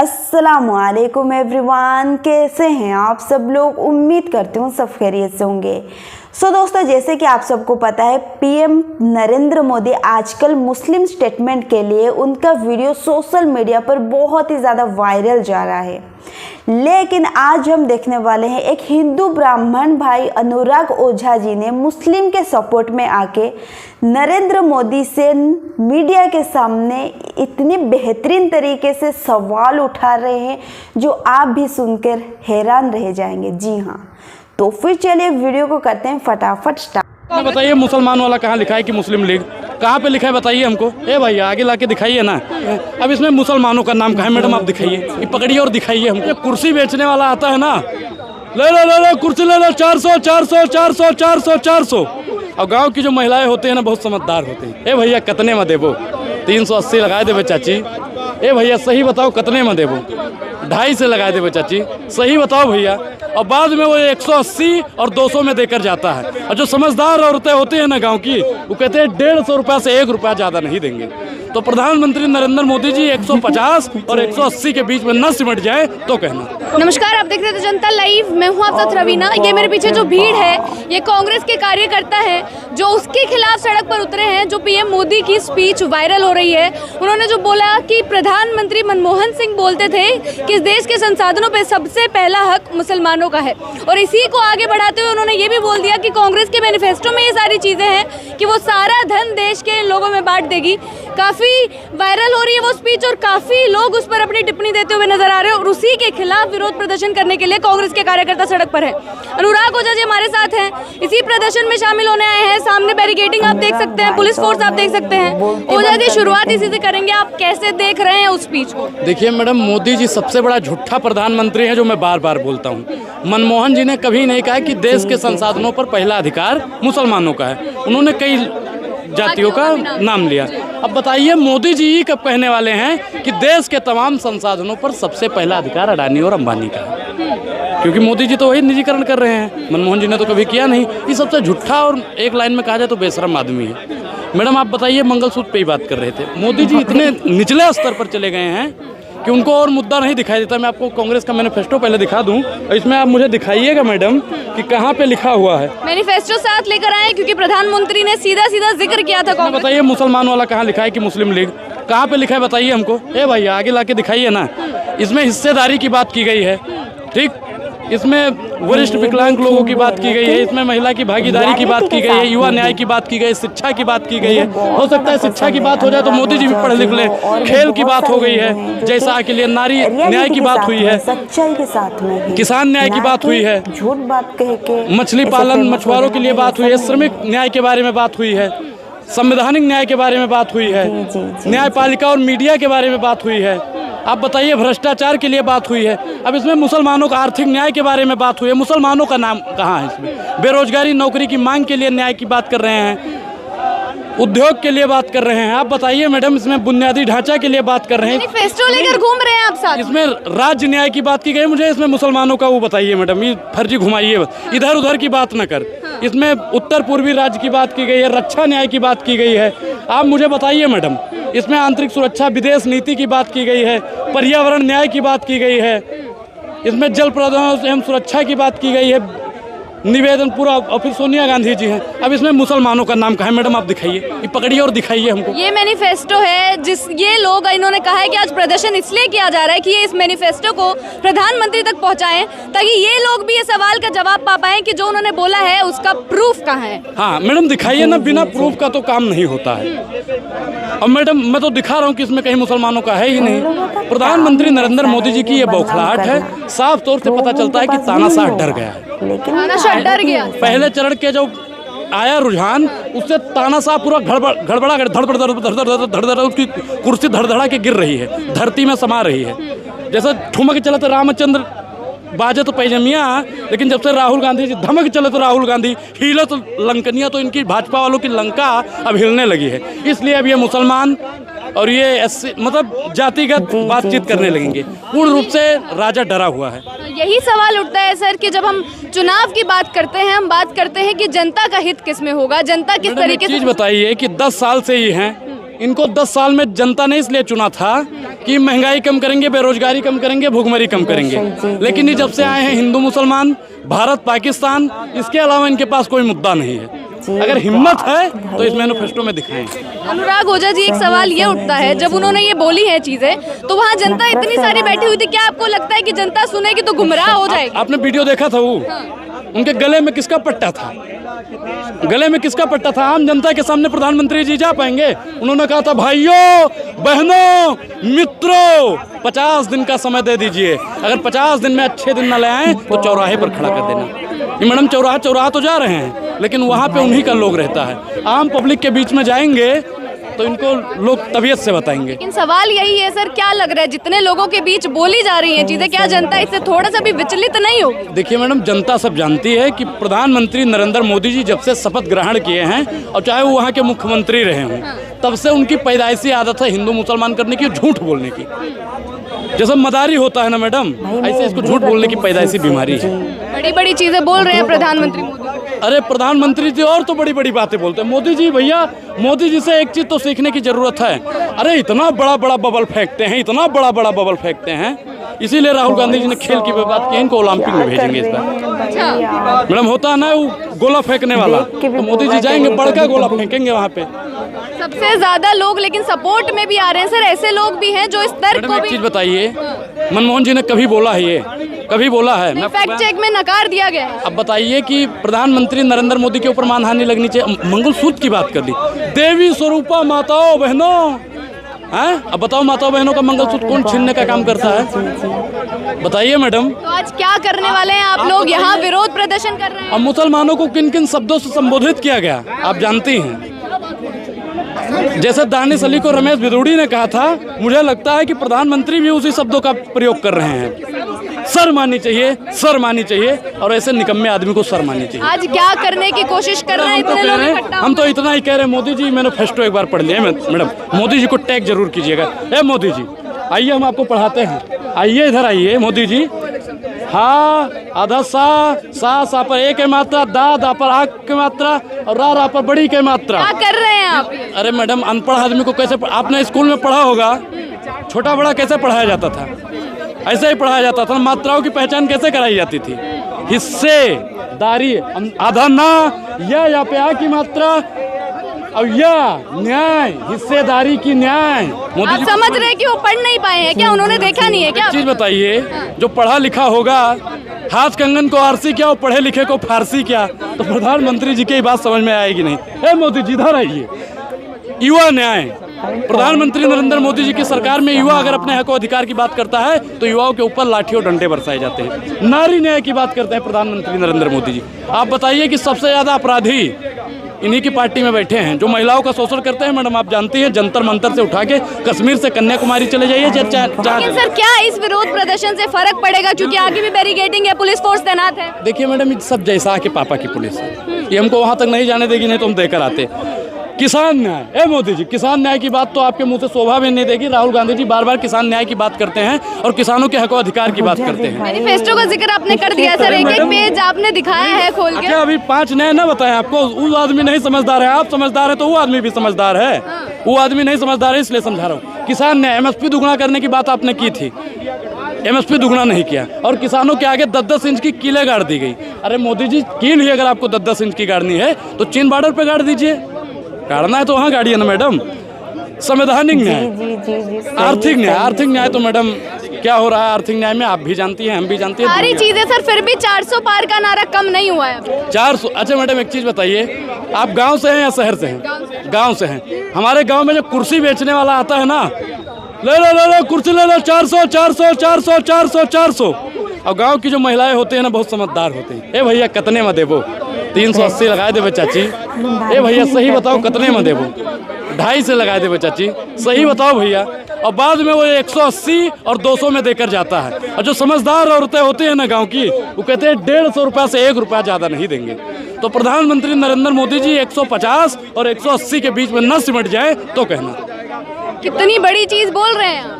अस्सलामुअलैकुम एवरीवन, कैसे हैं आप सब लोग। उम्मीद करती हूँ सब खैरियत से होंगे। दोस्तों, जैसे कि आप सबको पता है, पीएम नरेंद्र मोदी आजकल मुस्लिम स्टेटमेंट के लिए उनका वीडियो सोशल मीडिया पर बहुत ही ज़्यादा वायरल जा रहा है। लेकिन आज हम देखने वाले हैं एक हिंदू ब्राह्मण भाई अनुराग ओझा जी ने मुस्लिम के सपोर्ट में आके नरेंद्र मोदी से मीडिया के सामने इतनी बेहतरीन तरीके से सवाल उठा रहे हैं जो आप भी सुनकर हैरान रह जाएंगे। जी हाँ, तो फिर चलिए वीडियो को करते हैं फटाफट स्टार्ट। बताइए, मुसलमान वाला कहाँ लिखा है कि मुस्लिम लीग कहाँ पे लिखा है, बताइए हमको। ए भाई आगे लाके दिखाइए ना। अब इसमें मुसलमानों का नाम कहाँ है मैडम, आप दिखाइए, ये पकड़िए और दिखाइए हमको। कुर्सी बेचने वाला आता है ना, ले लो कुर्सी ले लो, 400 400 400 400 400। और गांव की जो महिलाएं होते हैं ना, बहुत समझदार होते हैं। ए भैया कितने में देबो, 380 लगा देवे चाची। ए भैया सही बताओ कितने में देबो, 250 से लगा देवे चाची, सही बताओ भैया। और बाद में वो 180 और 200 में देकर जाता है। और जो समझदार औरतें होती हैं ना गांव की, वो कहते हैं 150 रुपया से 1 रुपया ज़्यादा नहीं देंगे। तो प्रधानमंत्री नरेंद्र मोदी जी 150 और 180 के बीच में न सिमट जाए तो कहना। नमस्कार, आप देख रहे थे जनता लाइव। मैं हूं आप साथ रवीना। ये मेरे पीछे जो भीड़ है, ये कांग्रेस के कार्यकर्ता हैं जो उसके खिलाफ सड़क पर उतरे हैं। जो पीएम मोदी की स्पीच वायरल हो रही है, उन्होंने जो बोला कि प्रधानमंत्री मनमोहन सिंह बोलते थे कि इस देश के संसाधनों पर सबसे पहला हक मुसलमानों का है, और इसी को आगे बढ़ाते हुए उन्होंने ये भी बोल दिया कि कांग्रेस के मैनिफेस्टो में ये सारी चीज़ें हैं कि वो सारा धन देश के लोगों में बांट देगी। काफ़ी वायरल हो रही है वो स्पीच और काफ़ी लोग उस पर अपनी टिप्पणी देते हुए नजर आ रहे हैं, और उसी के खिलाफ विरोध प्रदर्शन करने के लिए कांग्रेस के कार्यकर्ता सड़क पर हैं। अनुराग ओझा जी हमारे साथ हैं, इसी प्रदर्शन में शामिल होने आए हैं। सामने बैरिकेडिंग आप देख सकते हैं, पुलिस फोर्स आप देख सकते हैं। ओझा जी, शुरुआत इसी से करेंगे, आप कैसे देख रहे हैं उस स्पीच को? देखिए मैडम, मोदी जी सबसे बड़ा झूठा प्रधानमंत्री है, जो मैं बार बार बोलता हूँ। मनमोहन जी ने कभी नहीं कहा कि देश के संसाधनों पर पहला अधिकार मुसलमानों का है। उन्होंने कई जातियों का नाम लिया। अब बताइए, मोदी जी कब कहने वाले हैं कि देश के तमाम संसाधनों पर सबसे पहला अधिकार अडानी और अंबानी का है? क्योंकि मोदी जी तो वही निजीकरण कर रहे हैं, मनमोहन जी ने तो कभी किया नहीं। ये सबसे झूठा और एक लाइन में कहा जाए तो बेशरम आदमी है। मैडम आप बताइए, मंगलसूत्र पे ही बात कर रहे थे। मोदी जी इतने निचले स्तर पर चले गए हैं कि उनको और मुद्दा नहीं दिखाई देता। मैं आपको कांग्रेस का मैनिफेस्टो पहले दिखा दूं, इसमें आप मुझे दिखाइएगा मैडम कि कहाँ पे लिखा हुआ है। मैनिफेस्टो साथ लेकर आए क्योंकि प्रधानमंत्री ने सीधा सीधा जिक्र किया था। बताइए, मुसलमान वाला कहाँ लिखा है कि मुस्लिम लीग कहाँ पे लिखा है, बताइए हमको। ए भाई आगे लाके दिखाइए ना। इसमें हिस्सेदारी की बात की गई है, ठीक, इसमें वरिष्ठ विकलांग लोगों की बात की गई है, इसमें महिला की भागीदारी की बात की गई है, युवा न्याय की बात की गई, शिक्षा की बात की गई है। हो सकता है शिक्षा की बात हो जाए तो मोदी जी भी पढ़ लिख लें। खेल की बात हो गई है, जैसा के लिए नारी न्याय की बात हुई है, सच्चाई के साथ में किसान न्याय की बात हुई है, झूठ बात कह के मछली पालन मछुआरों के लिए बात हुई है, श्रमिक न्याय के बारे में बात हुई है, संवैधानिक न्याय के बारे में बात हुई है, न्यायपालिका और मीडिया के बारे में बात हुई है। आप बताइए, भ्रष्टाचार के लिए बात हुई है। अब इसमें मुसलमानों का आर्थिक न्याय के बारे में बात हुई है। मुसलमानों का नाम कहाँ है इसमें? बेरोजगारी नौकरी की मांग के लिए न्याय की बात कर रहे हैं, उद्योग के लिए बात कर रहे हैं। आप बताइए मैडम, इसमें बुनियादी ढांचा के लिए बात कर रहे हैं। मैनिफेस्टो लेकर घूम रहे हैं आप साथ। इसमें राज्य न्याय की बात की गई। मुझे इसमें मुसलमानों का वो बताइए मैडम, ये फर्जी घुमाइए, इधर उधर की बात न कर। इसमें उत्तर पूर्वी राज्य की बात की गई है, रक्षा न्याय की बात की गई है। आप मुझे बताइए मैडम, इसमें आंतरिक सुरक्षा विदेश नीति की बात की गई है, पर्यावरण न्याय की बात की गई है, इसमें जल प्रबंधन एवं सुरक्षा की बात की गई है। निवेदन पूरा, और फिर सोनिया गांधी जी हैं। अब इसमें मुसलमानों का नाम कहाँ है मैडम, आप दिखाइए, ये पकड़िए और दिखाइए हमको। ये मैनिफेस्टो है ये लोग इन्होंने कहा है कि आज प्रदर्शन इसलिए किया जा रहा है कि ये इस मैनिफेस्टो को प्रधानमंत्री तक पहुंचाएं, ताकि ये लोग भी ये सवाल का जवाब पा पाएं कि जो उन्होंने बोला है उसका प्रूफ कहाँ है। हाँ मैडम दिखाइए ना, बिना प्रूफ का तो काम नहीं होता है। अब मैडम मैं तो दिखा रहा हूँ कि इसमें कहीं मुसलमानों का है ही नहीं। प्रधानमंत्री नरेंद्र मोदी जी की ये बौखलाहट है, साफ तौर से पता चलता है कि तानाशाह डर गया है। डर गया। पहले चरण के जो आया रुझान, उससे तानाशाह पूरा गड़बड़ा धड़धड़ उसकी कुर्सी धड़धड़ा के गिर रही है, धरती में समा रही है। जैसे ठुमक चले तो रामचंद्र, बाजे तो पैजमिया, लेकिन जब से राहुल गांधी जी धमक चले तो राहुल गांधी, हिले तो लंकनिया, तो इनकी भाजपा वालों की लंका अब हिलने लगी है। इसलिए अब ये मुसलमान और ये मतलब जातिगत बातचीत करने लगेंगे। पूर्ण रूप से राजा डरा हुआ है। यही सवाल उठता है सर कि जब हम चुनाव की बात करते हैं, हम बात करते हैं कि जनता का हित किस में होगा, जनता किस तरीके से। चीज बताइए कि 10 साल से ही हैं, इनको 10 साल में जनता ने इसलिए चुना था कि महंगाई कम करेंगे, बेरोजगारी कम करेंगे, भुखमरी कम करेंगे। लेकिन ये जब से आए हैं हिंदू मुसलमान, भारत पाकिस्तान, इसके अलावा इनके पास कोई मुद्दा नहीं है। अगर हिम्मत है तो इस मैनिफेस्टो में दिखाएं। अनुराग ओझा जी, एक सवाल ये उठता है, जब उन्होंने ये बोली है चीजें, तो वहाँ जनता इतनी सारी बैठी हुई थी, क्या आपको लगता है कि जनता सुनेगी तो गुमराह हो जाएगी? आपने वीडियो देखा था वो? उनके गले में किसका पट्टा था? गले में किसका पट्टा था? आम जनता के सामने प्रधानमंत्री जी जा पाएंगे? उन्होंने कहा था, भाइयों बहनों मित्रों 50 दिन का समय दे दीजिए, अगर 50 दिन में अच्छे दिन न ले आए तो चौराहे पर खड़ा कर देना। ये मैडम चौराहा तो जा रहे हैं, लेकिन वहाँ पे उन्हीं का लोग रहता है। आम पब्लिक के बीच में जाएंगे तो इनको लोग तबीयत से बताएंगे। लेकिन सवाल यही है सर, क्या लग रहा है जितने लोगों के बीच बोली जा रही हैं चीजें, क्या जनता इससे थोड़ा सा भी विचलित नहीं हो? देखिए मैडम, जनता सब जानती है कि प्रधानमंत्री नरेंद्र मोदी जी जब से शपथ ग्रहण किए हैं, और चाहे वो वहाँ के मुख्यमंत्री रहे हों, तब से उनकी पैदाइशी आदत है हिंदू मुसलमान करने की, झूठ बोलने की। जैसे मदारी होता है ना मैडम, ऐसे इसको झूठ बोलने की पैदाइशी बीमारी है। बड़ी बड़ी चीजें बोल रहे हैं प्रधानमंत्री मोदी। अरे प्रधानमंत्री जी और तो बड़ी बड़ी बातें बोलते हैं। मोदी जी, भैया मोदी जी से एक चीज तो सीखने की जरूरत है। अरे इतना बड़ा बड़ा बबल फेंकते हैं, इतना बड़ा बड़ा बबल फेंकते हैं, इसीलिए राहुल गांधी जी ने खेल की बात की, इनको ओलंपिक में भेजेंगे इस बार। मैडम होता है ना वो गोला फेंकने वाला, तो मोदी जी जाएंगे, बड़का गोला फेंकेंगे वहाँ पे। सबसे ज्यादा लोग लेकिन सपोर्ट में भी आ रहे हैं सर, ऐसे लोग भी हैं जो इस तर्क को भी। चीज बताइए, मनमोहन जी ने कभी बोला है ये? कभी बोला है? फैक्ट चेक में नकार दिया गया है। अब बताइए कि प्रधानमंत्री नरेंद्र मोदी के ऊपर मानहानि लगनी चाहिए। मंगलसूत्र की बात कर दी, देवी स्वरूपा माताओं बहनों हैं? अब बताओ, माताओं बहनों का मंगलसूत्र कौन छीनने का काम करता है? बताइए मैडम। तो आज क्या करने वाले हैं आप लोग? यहाँ विरोध प्रदर्शन कर रहे हैं। अब मुसलमानों को किन किन शब्दों से संबोधित किया गया आप जानती हैं? जैसे दानिश अली को रमेश भिदोड़ी ने कहा था, मुझे लगता है कि प्रधानमंत्री भी उसी शब्दों का प्रयोग कर रहे हैं। सर माननी चाहिए, सर माननी चाहिए, और ऐसे निकम्मे आदमी को सर माननी चाहिए। आज क्या करने की कोशिश कर रहे हैं इतने लोग इकट्ठा? हम तो इतना ही कह रहे हैं, मोदी जी मैनिफेस्टो एक बार पढ़ लिया मैडम, मोदी जी को टैग जरूर कीजिएगा। ए मोदी जी आइए, हम आपको पढ़ाते हैं, आइए इधर आइए मोदी जी। हाँ, आधा सा पर एक है मात्रा, दा पर आग की मात्रा, और रा पर बड़ी की मात्रा। क्या कर रहे हैं आप? अरे मैडम, अनपढ़ आदमी को कैसे, आपने स्कूल में पढ़ा होगा, छोटा बड़ा कैसे पढ़ाया जाता था? ऐसे ही पढ़ाया जाता था। मात्राओं की पहचान कैसे कराई जाती थी? हिस्से दारी, आधा ना या पे आ की मात्रा, और या न्याय, हिस्सेदारी की न्याय। मोदी आप समझ रहे हैं कि वो पढ़ नहीं पाए हैं क्या? उन्होंने देखा नहीं है क्या? चीज बताइए, जो पढ़ा लिखा होगा, हाथ कंगन को आरसी क्या और पढ़े लिखे को फारसी क्या? तो प्रधानमंत्री जी की बात समझ में आएगी नहीं। ए मोदी जी इधर आइए। युवा न्याय, प्रधानमंत्री नरेंद्र मोदी जी की सरकार में युवा अगर अपने हक और अधिकार की बात करता है तो युवाओं के ऊपर लाठी और डंडे बरसाए जाते हैं। नारी न्याय की बात करते हैं प्रधानमंत्री नरेंद्र मोदी जी। आप बताइए कि सबसे ज्यादा अपराधी इन्हीं की पार्टी में बैठे हैं, जो महिलाओं का शोषण करते हैं। मैडम आप जानती हैं, जंतर मंतर से उठा के कश्मीर से कन्याकुमारी चले जाइए। लेकिन सर, क्या इस विरोध प्रदर्शन से फर्क पड़ेगा, क्योंकि आगे भी बैरिकेडिंग है, पुलिस फोर्स तैनात है? देखिए मैडम, सब जैसा के पापा की पुलिस है, ये हमको वहाँ तक नहीं जाने देगी, नहीं तो हम देकर आते। किसान न्याय, ए मोदी जी, किसान न्याय की बात तो आपके मुंह से शोभा भी नहीं देगी। राहुल गांधी जी बार बार किसान न्याय की बात करते हैं और किसानों के हक और अधिकार की बात करते हैं। मैनिफेस्टो का जिक्र आपने कर दिया सर, एक एक पेज आपने दिखाया है खोल के। अच्छा, अभी 5 नए ना बताएं आपको? वो आदमी नहीं समझदार है, आप समझदार है तो वो आदमी भी समझदार है। वो आदमी नहीं समझदार है, इसलिए समझा रहा हूँ। किसान न्याय, MSP दुगुना करने की बात आपने की थी, MSP दुगुना नहीं किया, और किसानों के आगे 10-10 इंच की कीलें गाड़ दी गई। अरे मोदी जी, कील ही अगर आपको 10-10 इंच की गाड़नी है तो चीन बॉर्डर पे गाड़ दीजिए। गाड़ना है तो वहाँ गाड़िए ना मैडम। संवैधानिक न्याय, आर्थिक न्याय, आर्थिक न्याय तो मैडम क्या हो रहा है आर्थिक न्याय में, आप भी जानती हैं, हम भी जानते हैं। सारी चीजें सर, फिर भी 400 पार का नारा कम नहीं हुआ है। 400? अच्छा मैडम, एक चीज बताइए, आप गांव से हैं या शहर से हैं? गांव से हैं। हमारे गांव में जो कुर्सी बेचने वाला आता है ना, ले लो कुर्सी ले लो, 400 400 400 400 400। और गांव की जो महिलाएं होती हैं ना, बहुत समझदार होती हैं। ए भैया कितने में देबो? 380 लगाए देवे चाची। ए भैया सही बताओ कितने में देबो? 250 से लगाए देवे चाची, सही बताओ भैया। और बाद में वो 180 और 200 में देकर जाता है। और जो समझदार औरतें होती हैं ना गांव की, वो कहते हैं 150 रुपया से 1 रुपया ज़्यादा नहीं देंगे। तो प्रधानमंत्री नरेंद्र मोदी जी 150 और 180 के बीच में न सिमट जाए तो कहना। कितनी बड़ी चीज बोल रहे हैं।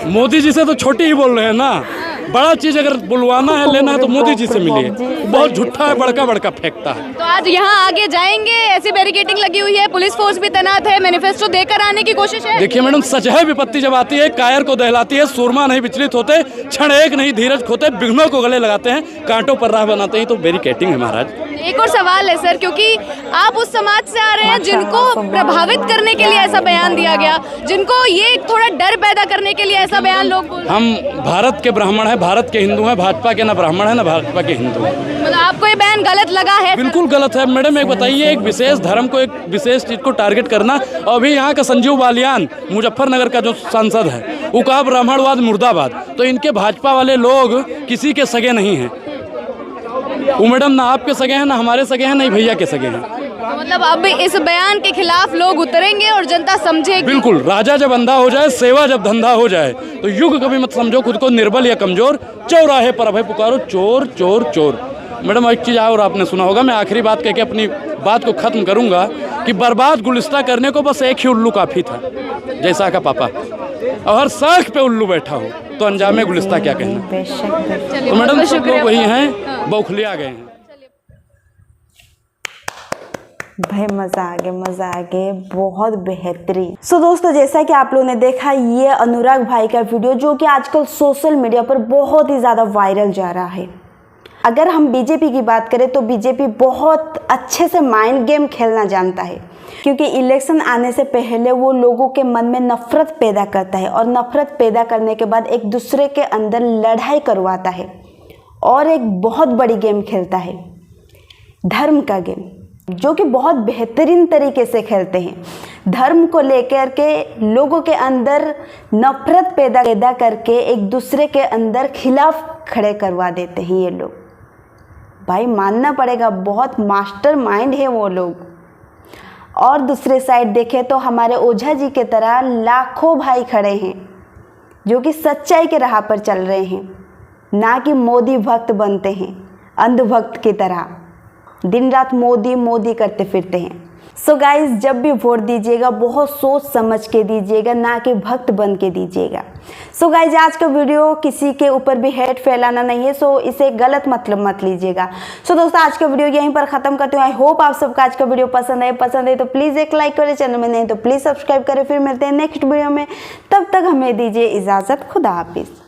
मोदी जी से तो छोटी ही बोल रहे हैं ना। बड़ा चीज अगर बुलवाना है, लेना है तो मोदी जी से मिलिए। बहुत झूठा है, बड़का बड़का फेंकता है। तो आज यहाँ आगे जाएंगे, ऐसी बैरिकेडिंग लगी हुई है, पुलिस फोर्स भी तैनात है, मैनिफेस्टो देकर आने की कोशिश है। देखिए मैडम, सच है विपत्ति जब आती है कायर को दहलाती है, सूरमा नहीं विचलित होते, क्षण एक नहीं धीरज खोते, विघ्नों को गले लगाते हैं, कांटों पर राह बनाते हैं। तो बैरिकेडिंग है महाराज। एक और सवाल है सर, क्योंकि आप उस समाज से आ रहे हैं जिनको प्रभावित करने के लिए ऐसा बयान दिया गया, जिनको ये थोड़ा डर पैदा करने के लिए ऐसा बयान लोग बोल रहे हैं। हम भारत के ब्राह्मण हैं, भारत के हिंदू हैं, भाजपा के ना ब्राह्मण है ना भाजपा के हिंदू हैं। मतलब आपको ये बयान गलत लगा है? बिल्कुल गलत है मैडम। एक बताइए, एक विशेष धर्म को, एक विशेष चीज को टारगेट करना। और अभी यहाँ का संजीव बालियान, मुजफ्फरनगर का जो सांसद है, वो कहा ब्राह्मणवाद मुर्दाबाद। तो इनके भाजपा वाले लोग किसी के सगे नहीं हैं। वो मैडम ना आपके सगे हैं, ना हमारे सगे हैं, ना ही भैया के सगे हैं। तो मतलब अब इस बयान के खिलाफ लोग उतरेंगे और जनता समझेगी। बिल्कुल। राजा जब अंधा हो जाए, सेवा जब धंधा हो जाए, तो युग कभी मत समझो खुद को निर्बल या कमजोर, चौराहे पर अभय पुकारो, चोर चोर चोर। मैडम एक चीज़ और आपने सुना होगा, मैं आखिरी बात कह के अपनी बात को खत्म करूंगा कि बर्बाद गुलिस्ता करने को बस एक ही उल्लू काफी था, जैसा का पापा, और हर साख पे उल्लू बैठा हो तो अंजामे गुलिस्ता क्या कहना। तो मैडम सब लोग वही हैं, बौखलिया गए हैं। भाई मज़ा आ गया, बहुत बेहतरीन। सो दोस्तों, जैसा कि आप लोगों ने देखा, ये अनुराग भाई का वीडियो जो कि आजकल सोशल मीडिया पर बहुत ही ज़्यादा वायरल जा रहा है। अगर हम बीजेपी की बात करें तो बीजेपी बहुत अच्छे से माइंड गेम खेलना जानता है, क्योंकि इलेक्शन आने से पहले वो लोगों के मन में नफरत पैदा करता है, और नफरत पैदा करने के बाद एक दूसरे के अंदर लड़ाई करवाता है, और एक बहुत बड़ी गेम खेलता है, धर्म का गेम, जो कि बहुत बेहतरीन तरीके से खेलते हैं। धर्म को लेकर के लोगों के अंदर नफरत पैदा करके एक दूसरे के अंदर खिलाफ खड़े करवा देते हैं ये लोग। भाई मानना पड़ेगा, बहुत मास्टर माइंड है वो लोग। और दूसरे साइड देखें तो हमारे ओझा जी के तरह लाखों भाई खड़े हैं जो कि सच्चाई के राह पर चल रहे हैं, ना कि मोदी भक्त बनते हैं, अंधभक्त की तरह दिन रात मोदी मोदी करते फिरते हैं। सो गाइज, जब भी वोट दीजिएगा बहुत सोच समझ के दीजिएगा, ना कि भक्त बन के दीजिएगा। सो गाइज, आज का वीडियो किसी के ऊपर भी हेट फैलाना नहीं है, सो इसे गलत मतलब मत लीजिएगा। सो दोस्तों, आज का वीडियो यहीं पर खत्म करते हैं। आई होप आप सबका आज का वीडियो पसंद है तो प्लीज़ एक लाइक करें, चैनल में नहीं तो प्लीज़ सब्सक्राइब करें। फिर मिलते हैं नेक्स्ट वीडियो में, तब तक हमें दीजिए इजाज़त। खुदा हाफिज़।